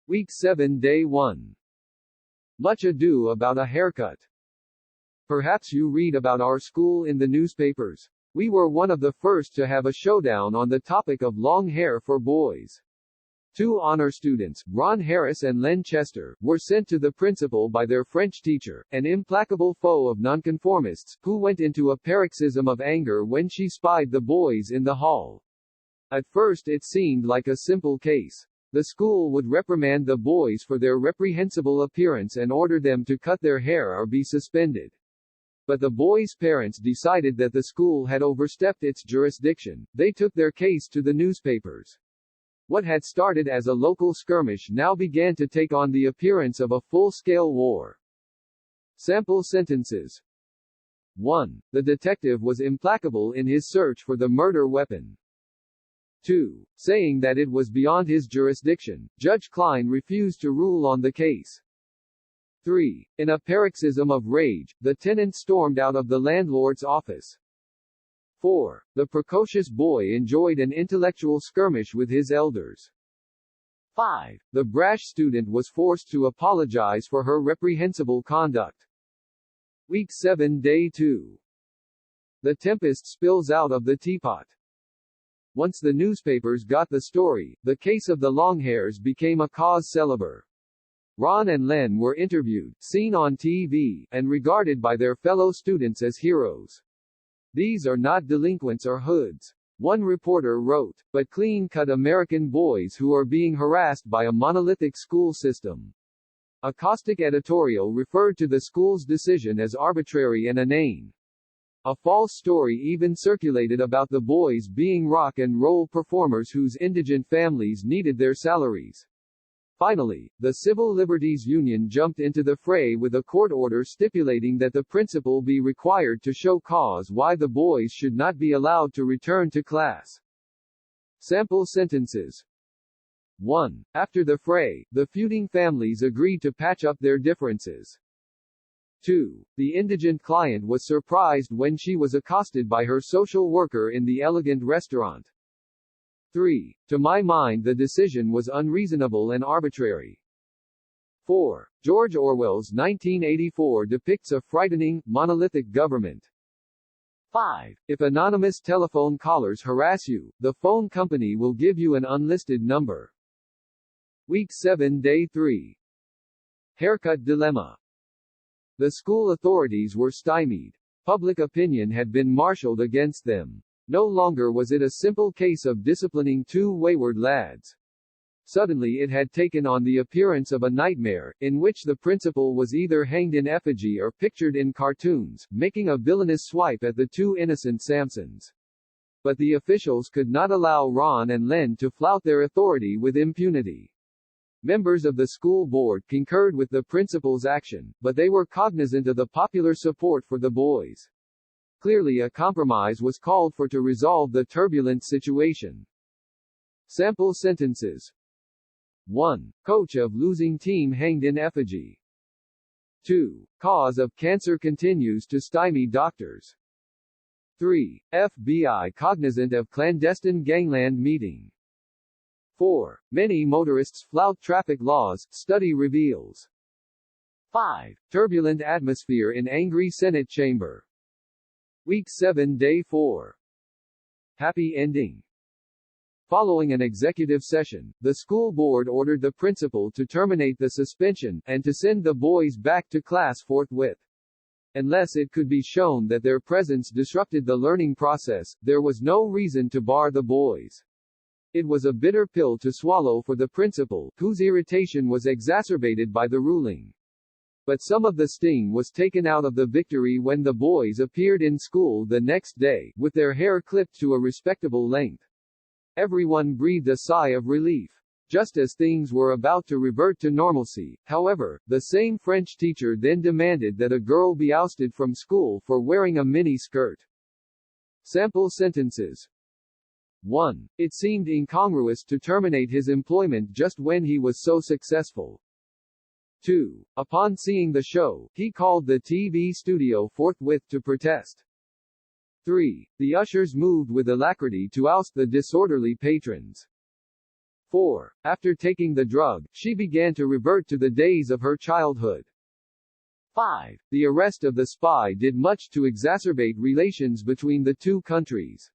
Week 7 Day 1. Much ado about a haircut. Perhaps you read about our school in the newspapers. We were one of the first to have a showdown on the topic of long hair for boys. Two honor students, Ron Harris and Len Chester, were sent to the principal by their French teacher, an implacable foe of nonconformists, who went into a paroxysm of anger when she spied the boys in the hall. At first it seemed like a simple case. The school would reprimand the boys for their reprehensible appearance and order them to cut their hair or be suspended. But the boys' parents decided that the school had overstepped its jurisdiction. They took their case to the newspapers. What had started as a local skirmish now began to take on the appearance of a full-scale war. Sample sentences. 1. The detective was implacable in his search for the murder weapon. 2. Saying that it was beyond his jurisdiction, Judge Klein refused to rule on the case. 3. In a paroxysm of rage, the tenant stormed out of the landlord's office. 4. The precocious boy enjoyed an intellectual skirmish with his elders. 5. The brash student was forced to apologize for her reprehensible conduct. Week 7 Day 2. The tempest spills out of the teapot. Once the newspapers got the story, the case of the Longhairs became a cause célèbre. Ron and Len were interviewed, seen on TV, and regarded by their fellow students as heroes. These are not delinquents or hoods. One reporter wrote, but clean-cut American boys who are being harassed by a monolithic school system. A caustic editorial referred to the school's decision as arbitrary and inane. A false story even circulated about the boys being rock and roll performers whose indigent families needed their salaries. Finally, the Civil Liberties Union jumped into the fray with a court order stipulating that the principal be required to show cause why the boys should not be allowed to return to class. Sample sentences. 1. After the fray, the feuding families agreed to patch up their differences. 2. The indigent client was surprised when she was accosted by her social worker in the elegant restaurant. 3. To my mind the decision was unreasonable and arbitrary. 4. George Orwell's 1984 depicts a frightening, monolithic government. 5. If anonymous telephone callers harass you, the phone company will give you an unlisted number. Week 7 Day 3. Haircut dilemma. The school authorities were stymied. Public opinion had been marshaled against them. No longer was it a simple case of disciplining two wayward lads. Suddenly it had taken on the appearance of a nightmare, in which the principal was either hanged in effigy or pictured in cartoons, making a villainous swipe at the two innocent Samsons. But the officials could not allow Ron and Len to flout their authority with impunity. Members of the school board concurred with the principal's action, but they were cognizant of the popular support for the boys. Clearly a compromise was called for to resolve the turbulent situation. Sample sentences. 1. Coach of losing team hanged in effigy. 2. Cause of cancer continues to stymie doctors. 3. FBI cognizant of clandestine gangland meeting. 4. Many motorists flout traffic laws, study reveals. 5. Turbulent atmosphere in angry Senate chamber. Week 7 Day 4. Happy ending. Following an executive session, the school board ordered the principal to terminate the suspension, and to send the boys back to class forthwith. Unless it could be shown that their presence disrupted the learning process, there was no reason to bar the boys. It was a bitter pill to swallow for the principal, whose irritation was exacerbated by the ruling. But some of the sting was taken out of the victory when the boys appeared in school the next day, with their hair clipped to a respectable length. Everyone breathed a sigh of relief. Just as things were about to revert to normalcy, however, the same French teacher then demanded that a girl be ousted from school for wearing a mini skirt. Sample sentences. 1. It seemed incongruous to terminate his employment just when he was so successful. 2. Upon seeing the show, he called the TV studio forthwith to protest. 3. The ushers moved with alacrity to oust the disorderly patrons. 4. After taking the drug, she began to revert to the days of her childhood. 5. The arrest of the spy did much to exacerbate relations between the two countries.